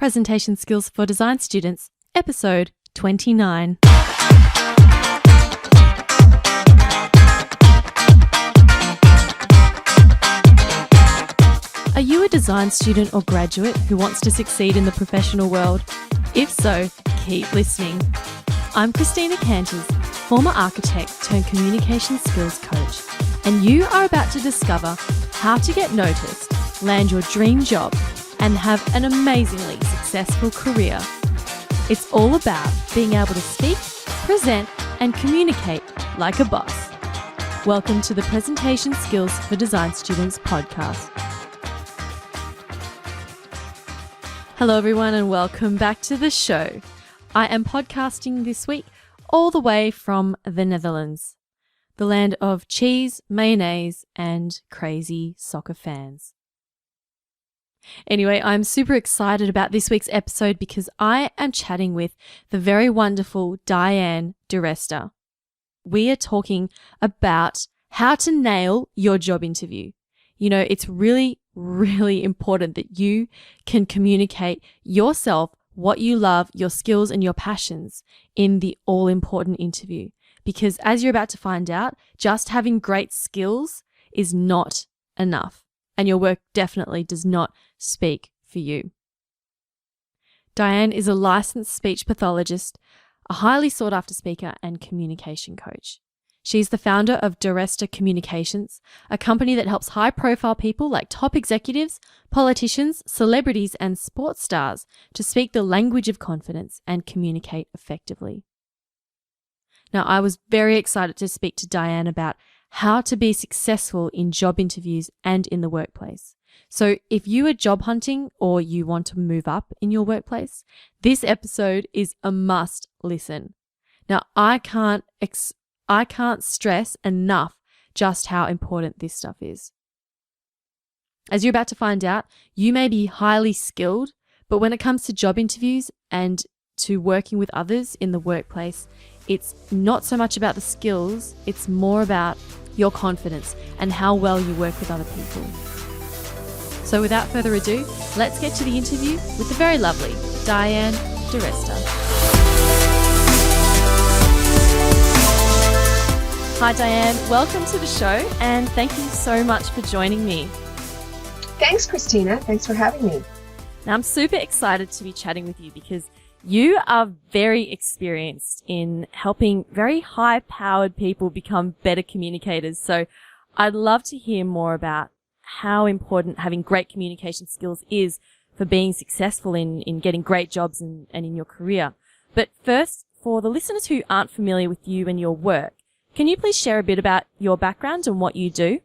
Presentation Skills for Design Students, Episode 29. Are you a design student or graduate who wants to succeed in the professional world? If so, keep listening. I'm Christina Canters, former architect turned communication skills coach, and you are about to discover how to get noticed, land your dream job, and have an amazingly successful career. It's all about being able to speak, present, and communicate like a boss. Welcome to the Presentation Skills for Design Students podcast. Hello everyone and welcome back to the show. I am podcasting this week all the way from the Netherlands, the land of cheese, mayonnaise, and crazy soccer fans. Anyway, I'm super excited about this week's episode because I am chatting with the very wonderful Diane DiResta. We are talking about how to nail your job interview. You know, it's really important that you can communicate yourself, what you love, your skills and your passions in the all-important interview. Because as you're about to find out, just having great skills is not enough. And your work definitely does not speak for you. Diane is a licensed speech pathologist, a highly sought-after speaker and communication coach. She's the founder of DiResta Communications, a company that helps high-profile people like top executives, politicians, celebrities, and sports stars to speak the language of confidence and communicate effectively. Now, I was very excited to speak to Diane about how to be successful in job interviews and in the workplace. So if you are job hunting or you want to move up in your workplace, this episode is a must listen. Now, I can't stress enough just how important this stuff is. As you're about to find out, you may be highly skilled, but when it comes to job interviews and to working with others in the workplace, it's not so much about the skills, it's more about your confidence and how well you work with other people. So without further ado, let's get to the interview with the very lovely Diane DiResta. Hi Diane, welcome to the show and thank you so much for joining me. Thanks Christina, thanks for having me. Now I'm super excited to be chatting with you because you are very experienced in helping very high-powered people become better communicators. So I'd love to hear more about how important having great communication skills is for being successful in getting great jobs and in your career. But first, for the listeners who aren't familiar with you and your work, can you please share a bit about your background and what you do?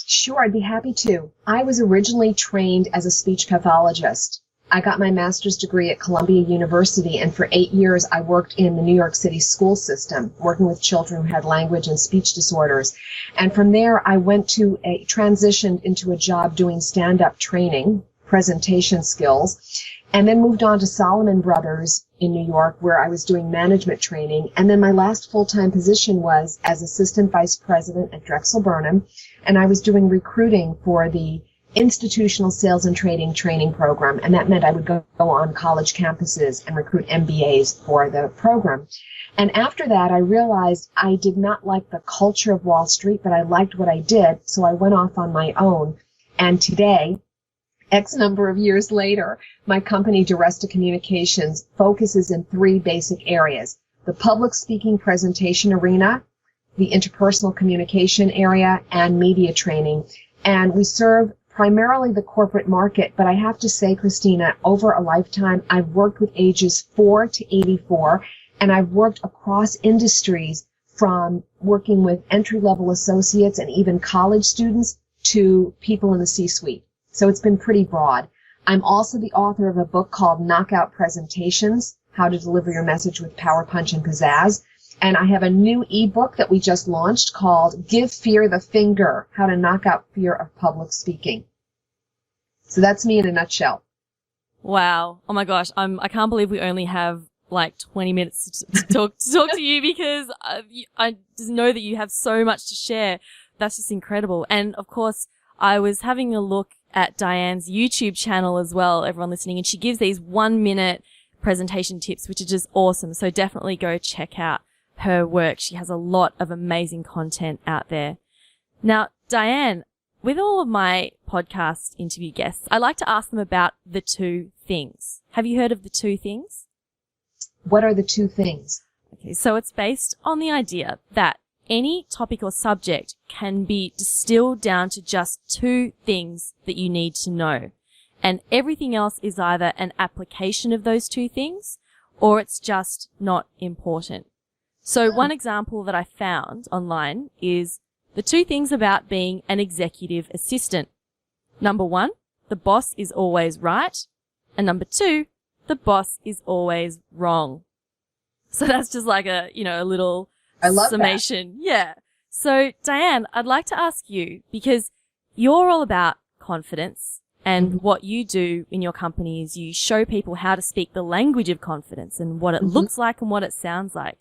Sure, I'd be happy to. I was originally trained as a speech pathologist. I got my master's degree at Columbia University, and for 8 years I worked in the New York City school system, working with children who had language and speech disorders. And from there I transitioned into a job doing stand-up training, presentation skills, and then moved on to Solomon Brothers in New York, where I was doing management training. And then my last full-time position was as assistant vice president at Drexel Burnham, and I was doing recruiting for the institutional sales and training program, and that meant I would go on college campuses and recruit MBAs for the program. And after that, I realized I did not like the culture of Wall Street, but I liked what I did, so I went off on my own. And today, X number of years later, my company, DiResta Communications, focuses in 3 basic areas: the public speaking presentation arena, the interpersonal communication area, and media training. And we serve primarily the corporate market, but I have to say, Christina, over a lifetime, I've worked with ages 4 to 84, and I've worked across industries from working with entry-level associates and even college students to people in the C-suite. So it's been pretty broad. I'm also the author of a book called Knockout Presentations, How to Deliver Your Message with Power, Punch, and Pizzazz. And I have a new ebook that we just launched called Give Fear the Finger, How to Knock Out Fear of Public Speaking. So that's me in a nutshell. Wow. Oh my gosh. I can't believe we only have like 20 minutes to talk to you because I just know that you have so much to share. That's just incredible. And of course, I was having a look at Diane's YouTube channel as well, everyone listening, and she gives these 1-minute presentation tips, which are just awesome. So definitely go check out her work. She has a lot of amazing content out there. Now, Diane, with all of my podcast interview guests, I like to ask them about the 2 things. Have you heard of the 2 things? What are the 2 things? Okay, so it's based on the idea that any topic or subject can be distilled down to just 2 things that you need to know. And everything else is either an application of those 2 things or it's just not important. So one example that I found online is the 2 things about being an executive assistant. Number 1, the boss is always right. And number 2, the boss is always wrong. So that's just like a little summation. That. Yeah. So Diane, I'd like to ask you, because you're all about confidence, and what you do in your company is you show people how to speak the language of confidence and what it looks like and what it sounds like.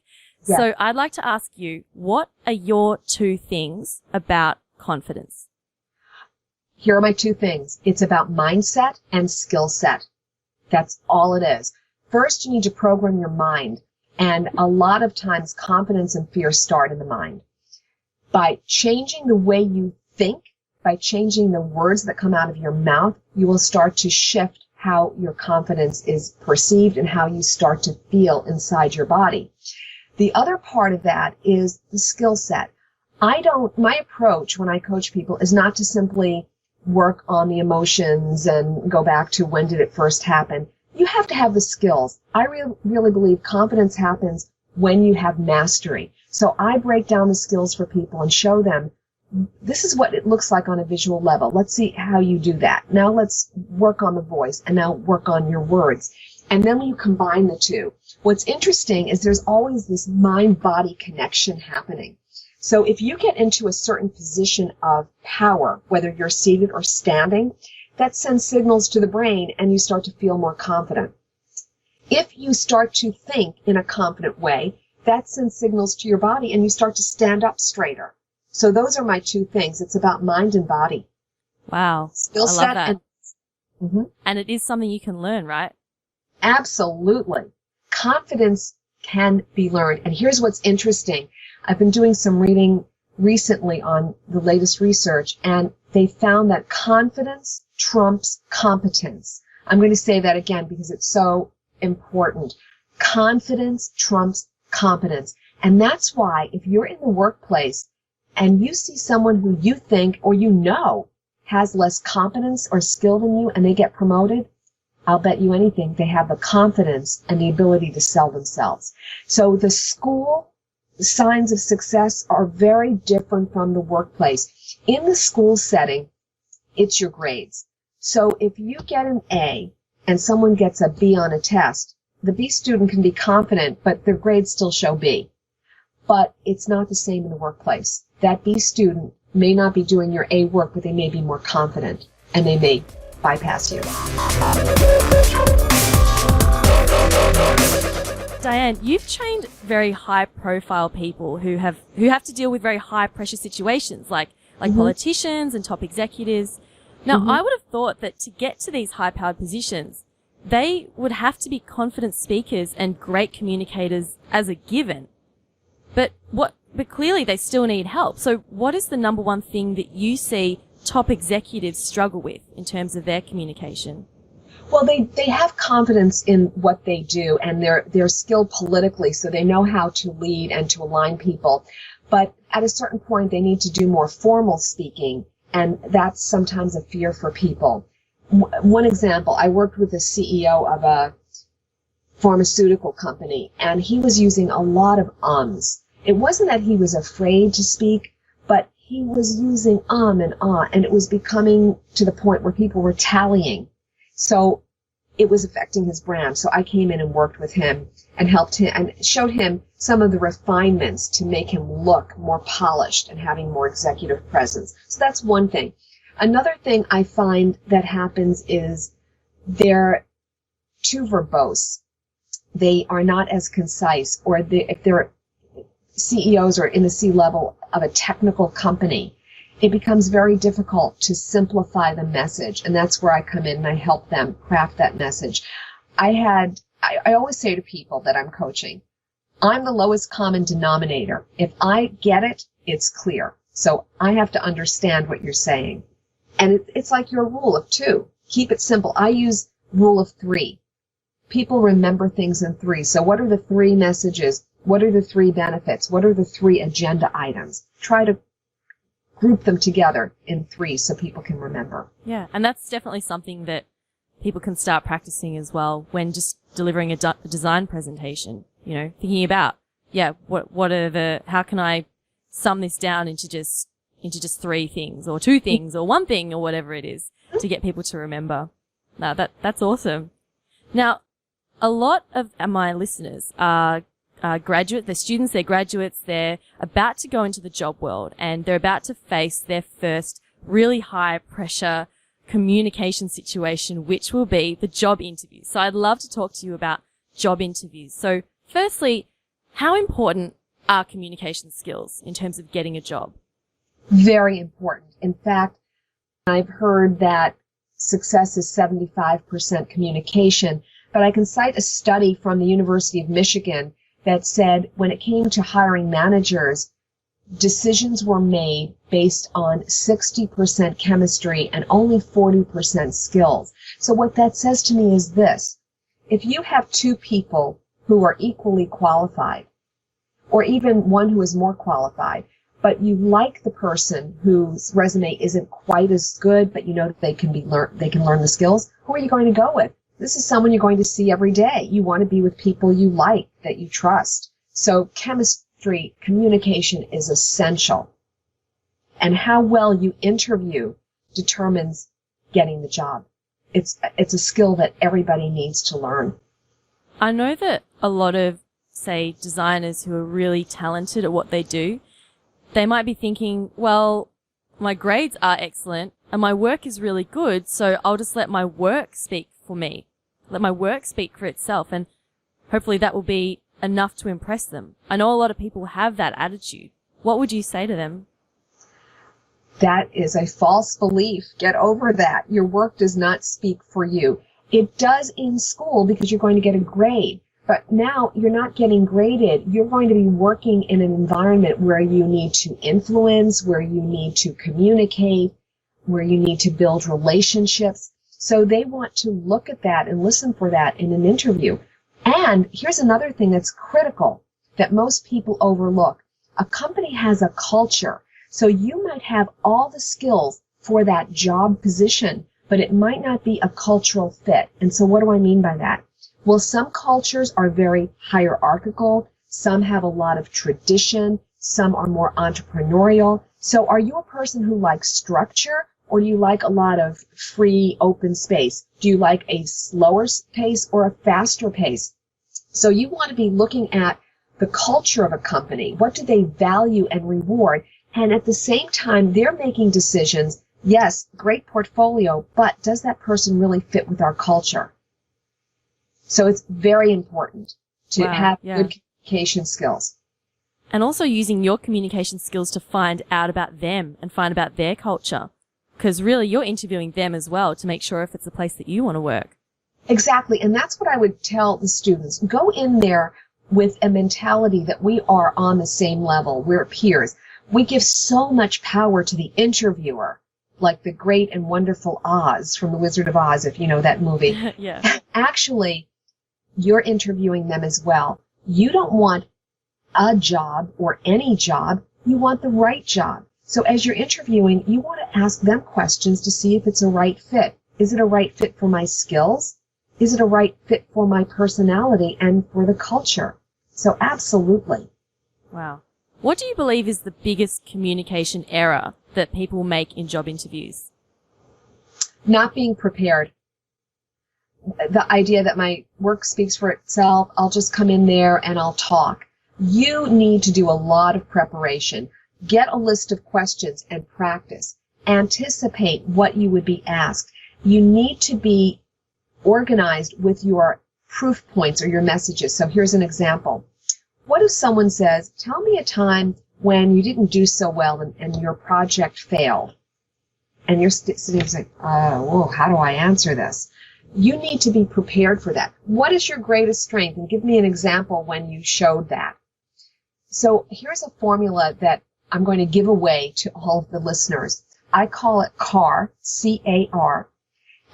Yeah. So I'd like to ask you, what are your 2 things about confidence? Here are my 2 things. It's about mindset and skill set. That's all it is. First, you need to program your mind. And a lot of times confidence and fear start in the mind. By changing the way you think, by changing the words that come out of your mouth, you will start to shift how your confidence is perceived and how you start to feel inside your body. The other part of that is the skill set. My approach when I coach people is not to simply work on the emotions and go back to when did it first happen. You have to have the skills. I really believe confidence happens when you have mastery. So I break down the skills for people and show them this is what it looks like on a visual level. Let's see how you do that. Now let's work on the voice and now work on your words. And then when you combine the 2, what's interesting is there's always this mind-body connection happening. So if you get into a certain position of power, whether you're seated or standing, that sends signals to the brain and you start to feel more confident. If you start to think in a confident way, that sends signals to your body and you start to stand up straighter. So those are my 2 things. It's about mind and body. Wow. Skill set. I love that. And it is something you can learn, right? Absolutely. Confidence can be learned. And here's what's interesting. I've been doing some reading recently on the latest research, and they found that confidence trumps competence. I'm going to say that again because it's so important. Confidence trumps competence. And that's why if you're in the workplace and you see someone who you think or you know has less competence or skill than you and they get promoted, I'll bet you anything they have the confidence and the ability to sell themselves. So the school signs of success are very different from the workplace. In the school setting, it's your grades. So if you get an A and someone gets a B on a test, the B student can be confident, but their grades still show B. But it's not the same in the workplace. That B student may not be doing your A work, but they may be more confident, and they may bypass you. Diane, you've trained very high-profile people who have to deal with very high-pressure situations, like politicians and top executives. Now, I would have thought that to get to these high-powered positions, they would have to be confident speakers and great communicators as a given. But clearly they still need help. So what is the number one thing that you see top executives struggle with in terms of their communication? Well, they have confidence in what they do, and they're skilled politically, so they know how to lead and to align people. But at a certain point, they need to do more formal speaking, and that's sometimes a fear for people. One example, I worked with the CEO of a pharmaceutical company, and he was using a lot of ums. It wasn't that he was afraid to speak, but he was using and ah, and it was becoming to the point where people were tallying. So it was affecting his brand. So I came in and worked with him and helped him and showed him some of the refinements to make him look more polished and having more executive presence. So that's one thing. Another thing I find that happens is they're too verbose. They are not as concise, or if they're CEOs or in the C-level of a technical company it becomes very difficult to simplify the message. And that's where I come in and I help them craft that message. I always say to people that I'm coaching, I'm the lowest common denominator. If I get it, it's clear. So I have to understand what you're saying. And it's like your rule of 2. Keep it simple. I use rule of 3. People remember things in 3. So what are the 3 messages? What are the 3 benefits? What are the 3 agenda items? Try to group them together in 3 so people can remember. Yeah, and that's definitely something that people can start practicing as well when just delivering a design presentation. You know, thinking about, what are how can I sum this down into just 3 things or 2 things or 1 thing or whatever it is to get people to remember. Now that's awesome. Now, a lot of my listeners are graduates, they're students, they're graduates, they're about to go into the job world and they're about to face their first really high pressure communication situation, which will be the job interview. So I'd love to talk to you about job interviews. So firstly, how important are communication skills in terms of getting a job? Very important. In fact, I've heard that success is 75% communication, but I can cite a study from the University of Michigan that said when it came to hiring managers, decisions were made based on 60% chemistry and only 40% skills. So what that says to me is this. If you have 2 people who are equally qualified, or even one who is more qualified, but you like the person whose resume isn't quite as good, but you know that they can learn the skills, who are you going to go with? This is someone you're going to see every day. You want to be with people you like, that you trust. So chemistry, communication is essential. And how well you interview determines getting the job. It's a skill that everybody needs to learn. I know that a lot of, say, designers who are really talented at what they do, they might be thinking, well, my grades are excellent and my work is really good, so I'll just let my work speak for me. Let my work speak for itself, and hopefully that will be enough to impress them. I know a lot of people have that attitude. What would you say to them? That is a false belief. Get over that. Your work does not speak for you. It does in school because you're going to get a grade. But now you're not getting graded. You're going to be working in an environment where you need to influence, where you need to communicate, where you need to build relationships. So they want to look at that and listen for that in an interview. And here's another thing that's critical that most people overlook. A company has a culture. So you might have all the skills for that job position, but it might not be a cultural fit. And so what do I mean by that? Well, some cultures are very hierarchical. Some have a lot of tradition. Some are more entrepreneurial. So are you a person who likes structure, or do you like a lot of free, open space? Do you like a slower pace or a faster pace? So you want to be looking at the culture of a company. What do they value and reward? And at the same time, they're making decisions. Yes, great portfolio, but does that person really fit with our culture? So it's very important to have good communication skills. And also using your communication skills to find out about them and find about their culture. Because really, you're interviewing them as well to make sure if it's a place that you want to work. Exactly. And that's what I would tell the students. Go in there with a mentality that we are on the same level. We're peers. We give so much power to the interviewer, like the great and wonderful Oz from The Wizard of Oz, if you know that movie. Yeah. Actually, you're interviewing them as well. You don't want a job or any job. You want the right job. So as you're interviewing, you want to ask them questions to see if it's a right fit. Is it a right fit for my skills? Is it a right fit for my personality and for the culture? So absolutely. Wow. What do you believe is the biggest communication error that people make in job interviews? Not being prepared. The idea that my work speaks for itself, I'll just come in there and I'll talk. You need to do a lot of preparation. Get a list of questions and practice. Anticipate what you would be asked. You need to be organized with your proof points or your messages. So here's an example. What if someone says, tell me a time when you didn't do so well and your project failed, and you're sitting there saying, whoa, how do I answer this? You need to be prepared for that. What is your greatest strength? And give me an example when you showed that. So here's a formula that I'm going to give away to all of the listeners. I call it CAR, C-A-R,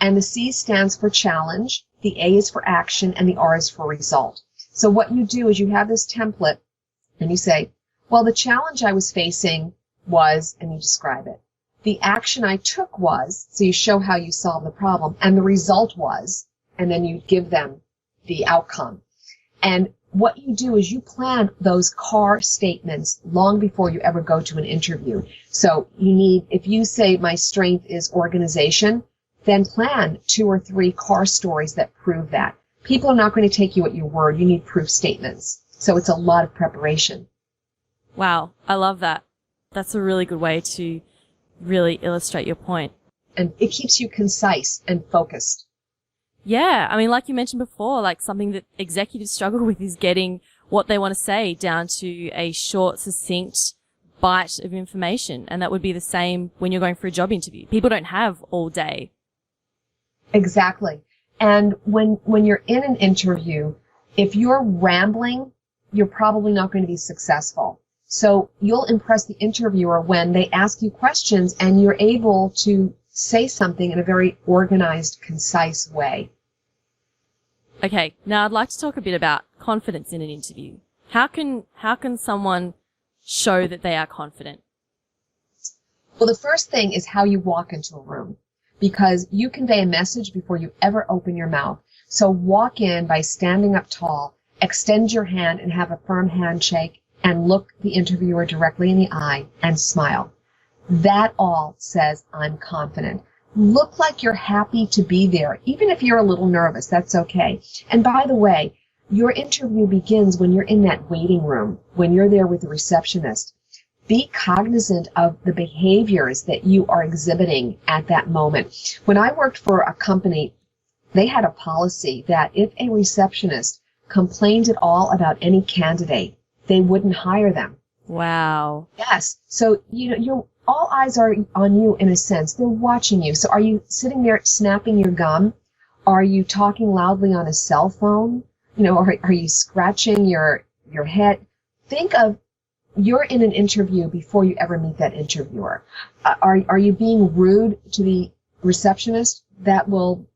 and the C stands for challenge, the A is for action, and the R is for result. So what you do is you have this template, and you say, well, the challenge I was facing was, and you describe it. The action I took was, so you show how you solve the problem, and the result was, and then you give them the outcome. And what you do is you plan those CAR statements long before you ever go to an interview. So you need, if you say my strength is organization, then plan 2 or 3 CAR stories that prove that. People are not going to take you at your word. You need proof statements. So it's a lot of preparation. Wow, I love that. That's a really good way to really illustrate your point. And it keeps you concise and focused. Yeah, I mean, like you mentioned before, like something that executives struggle with is getting what they want to say down to a short, succinct bite of information. And that would be the same when you're going for a job interview. People don't have all day. Exactly. And when you're in an interview, if you're rambling, you're probably not going to be successful. So you'll impress the interviewer when they ask you questions and you're able to say something in a very organized, concise way. Okay, now I'd like to talk a bit about confidence in an interview. How can someone show that they are confident? Well, the first thing is how you walk into a room, because you convey a message before you ever open your mouth. So walk in by standing up tall, extend your hand and have a firm handshake, and look the interviewer directly in the eye and smile. That all says, I'm confident. Look like you're happy to be there. Even if you're a little nervous, that's okay. And by the way, your interview begins when you're in that waiting room, when you're there with the receptionist. Be cognizant of the behaviors that you are exhibiting at that moment. When I worked for a company, they had a policy that if a receptionist complained at all about any candidate, they wouldn't hire them. Wow. Yes. So, you're all eyes are on you in a sense. They're watching you. So are you sitting there snapping your gum? Are you talking loudly on a cell phone? Are you scratching your head? Think of, you're in an interview before you ever meet that interviewer. Are you being rude to the receptionist? That will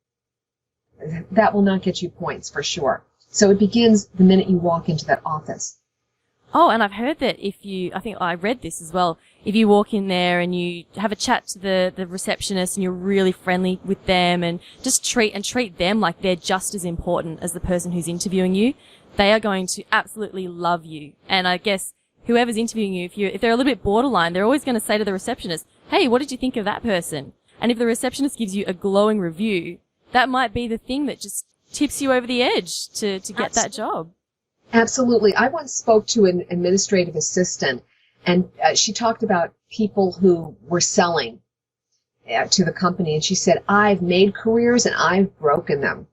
not get you points for sure. So it begins the minute you walk into that office. Oh, and I've heard that I think I read this as well, if you walk in there and you have a chat to the receptionist and you're really friendly with them and just treat them like they're just as important as the person who's interviewing you, they are going to absolutely love you. And I guess whoever's interviewing you, if they're a little bit borderline, they're always going to say to the receptionist, hey, what did you think of that person? And if the receptionist gives you a glowing review, that might be the thing that just tips you over the edge to get that job. Absolutely. I once spoke to an administrative assistant, and she talked about people who were selling to the company, and she said, I've made careers and I've broken them.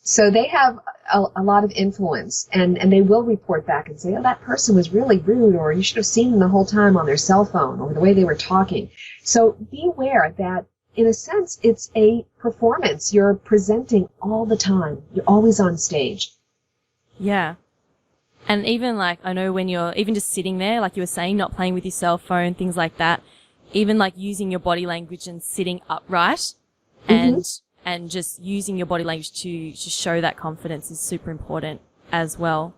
So they have a lot of influence, and they will report back and say, oh, that person was really rude, or you should have seen them the whole time on their cell phone, or the way they were talking. So be aware that, in a sense, it's a performance. You're presenting all the time. You're always on stage. Yeah. And even I know when you're even just sitting there, like you were saying, not playing with your cell phone, things like that, even using your body language and sitting upright and just using your body language to show that confidence is super important as well.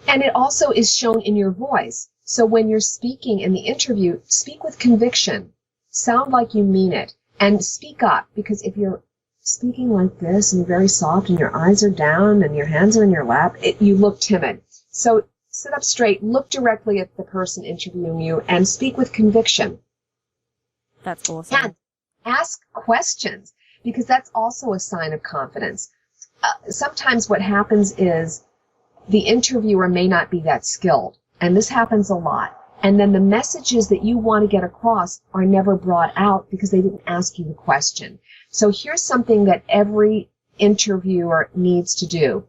And it also is shown in your voice. So when you're speaking in the interview, speak with conviction. Sound like you mean it. And speak up, because if you're speaking like this and you're very soft and your eyes are down and your hands are in your lap, you look timid. So sit up straight, look directly at the person interviewing you, and speak with conviction. That's awesome. And ask questions, because that's also a sign of confidence. Sometimes what happens is the interviewer may not be that skilled, and this happens a lot. And then the messages that you want to get across are never brought out because they didn't ask you the question. So here's something that every interviewer needs to do,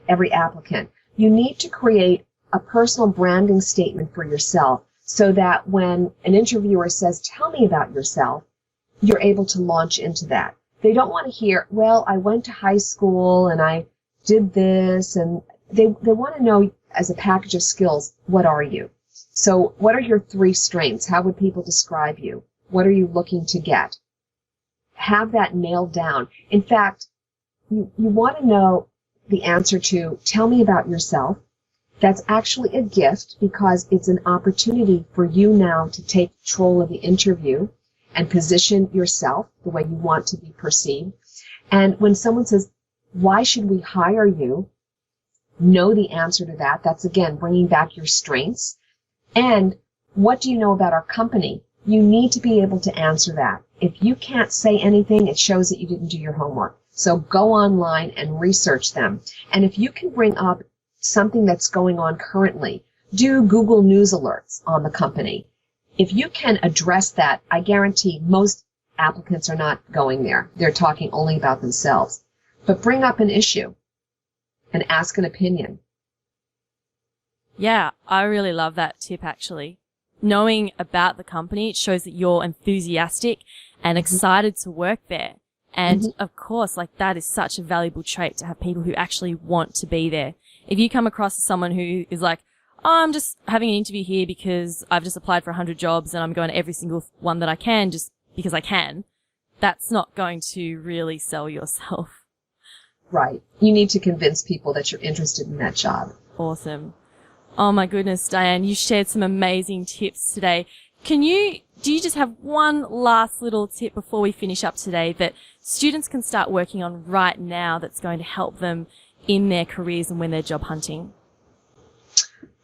every applicant. You need to create a personal branding statement for yourself so that when an interviewer says, tell me about yourself, you're able to launch into that. They don't want to hear, well, I went to high school and I did this, and they want to know as a package of skills, what are you? So what are your 3 strengths? How would people describe you? What are you looking to get? Have that nailed down. In fact, you want to know the answer to, tell me about yourself. That's actually a gift because it's an opportunity for you now to take control of the interview and position yourself the way you want to be perceived. And when someone says, why should we hire you? Know the answer to that. That's, again, bringing back your strengths. And what do you know about our company? You need to be able to answer that. If you can't say anything, it shows that you didn't do your homework. So go online and research them. And if you can bring up something that's going on currently, do Google News alerts on the company. If you can address that, I guarantee most applicants are not going there. They're talking only about themselves. But bring up an issue and ask an opinion. Yeah, I really love that tip, actually. Knowing about the company, it shows that you're enthusiastic and excited to work there. And of course, like, that is such a valuable trait to have people who actually want to be there. If you come across as someone who is like, oh, I'm just having an interview here because I've just applied for 100 jobs and I'm going to every single one that I can just because I can, that's not going to really sell yourself. Right. You need to convince people that you're interested in that job. Awesome. Oh my goodness, Diane, you shared some amazing tips today. Do you just have one last little tip before we finish up today that students can start working on right now that's going to help them in their careers and when they're job hunting?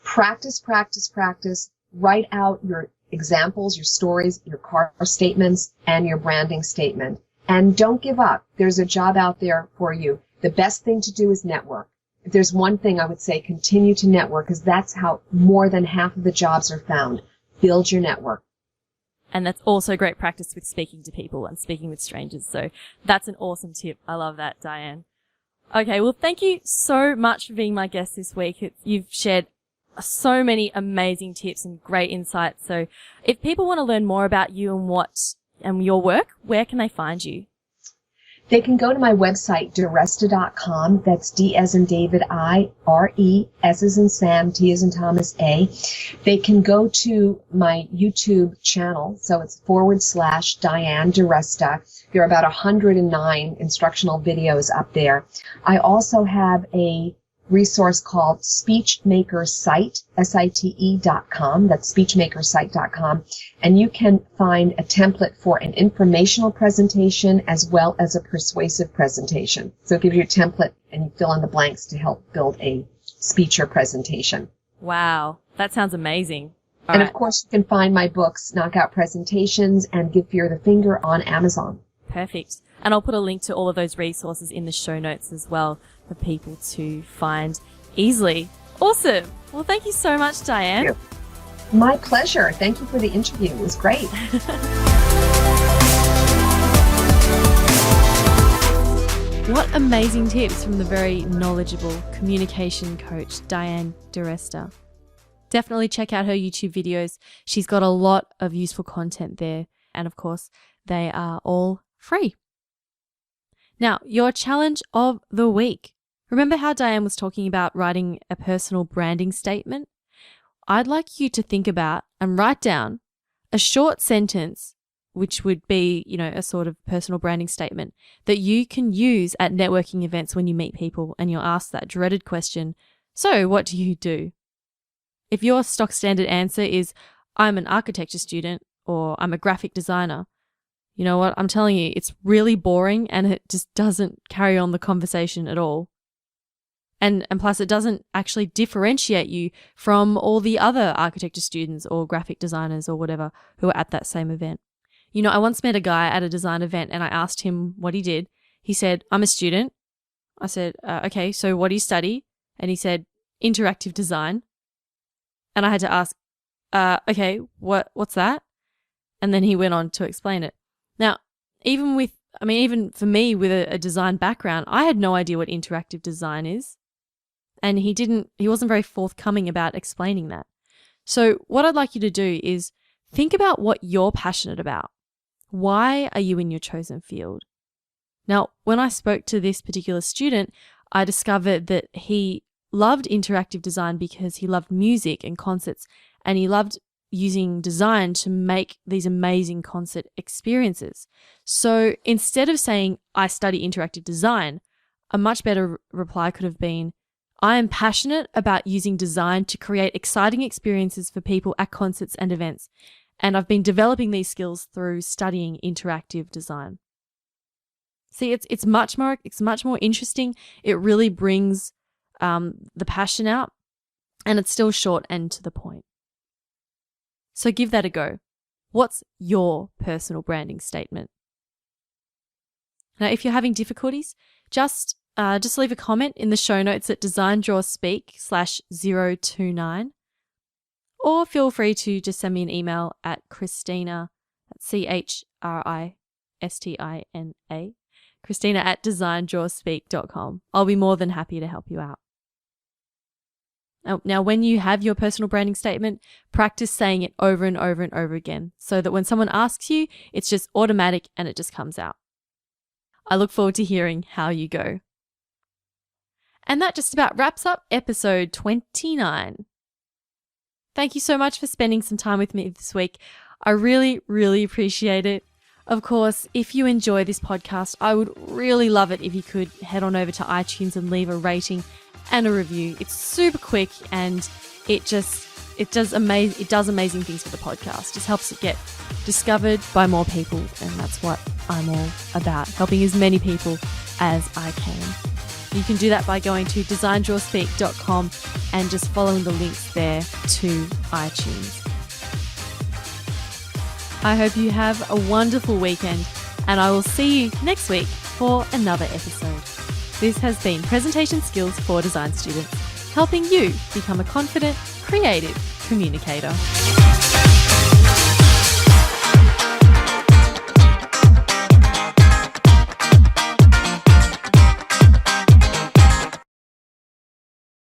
Practice, practice, practice. Write out your examples, your stories, your car statements, and your branding statement. And don't give up. There's a job out there for you. The best thing to do is network. If there's one thing I would say, continue to network, because that's how more than half of the jobs are found. Build your network. And that's also great practice with speaking to people and speaking with strangers. So that's an awesome tip. I love that, Diane. Okay, well, thank you so much for being my guest this week. You've shared so many amazing tips and great insights. So if people want to learn more about you and your work, where can they find you? They can go to my website, DiResta.com. That's D as in David, I-R-E, S as in Sam, T as in Thomas, A. They can go to my YouTube channel. So it's / Diane DiResta. There are about 109 instructional videos up there. I also have a resource called SpeechMakerSite, SITE.com. That's SpeechMakerSite.com. And you can find a template for an informational presentation as well as a persuasive presentation. So it gives you a template and you fill in the blanks to help build a speech or presentation. Wow, that sounds amazing. All and right. Of course, you can find my books, Knockout Presentations and Give Fear the Finger, on Amazon. Perfect. And I'll put a link to all of those resources in the show notes as well for people to find easily. Awesome. Well, thank you so much, Diane. Thank you. My pleasure. Thank you for the interview. It was great. What amazing tips from the very knowledgeable communication coach, Diane DiResta. Definitely check out her YouTube videos. She's got a lot of useful content there. And of course, they are all free. Now, your challenge of the week. Remember how Diane was talking about writing a personal branding statement? I'd like you to think about and write down a short sentence, which would be, a sort of personal branding statement that you can use at networking events when you meet people and you're asked that dreaded question, so what do you do? If your stock standard answer is, I'm an architecture student or I'm a graphic designer, you know what? I'm telling you, it's really boring and it just doesn't carry on the conversation at all. And plus, it doesn't actually differentiate you from all the other architecture students or graphic designers or whatever who are at that same event. I once met a guy at a design event and I asked him what he did. He said, I'm a student. I said, okay, so what do you study? And he said, interactive design. And I had to ask, okay, what's that? And then he went on to explain it. Now, even for me with a design background, I had no idea what interactive design is. and he wasn't very forthcoming about explaining that. So what I'd like you to do is think about what you're passionate about. Why are you in your chosen field? Now, when I spoke to this particular student, I discovered that he loved interactive design because he loved music and concerts, and he loved using design to make these amazing concert experiences. So instead of saying, I study interactive design, a much better reply could have been, I am passionate about using design to create exciting experiences for people at concerts and events, and I've been developing these skills through studying interactive design. See, it's much more interesting. It really brings the passion out, and it's still short and to the point. So give that a go. What's your personal branding statement? Now, if you're having difficulties, just leave a comment in the show notes at designdrawspeak/029, or feel free to just send me an email at Christina, CHRISTINA, Christina@designdrawspeak.com. I'll be more than happy to help you out. Now, when you have your personal branding statement, practice saying it over and over and over again so that when someone asks you, it's just automatic and it just comes out. I look forward to hearing how you go. And that just about wraps up episode 29. Thank you so much for spending some time with me this week. I really, really appreciate it. Of course, if you enjoy this podcast, I would really love it if you could head on over to iTunes and leave a rating and a review. It's super quick, and it does amazing things for the podcast. Just helps it get discovered by more people, and that's what I'm all about, helping as many people as I can. You can do that by going to designdrawspeak.com and just following the links there to iTunes. I hope you have a wonderful weekend, and I will see you next week for another episode. This has been Presentation Skills for Design Students, helping you become a confident, creative communicator.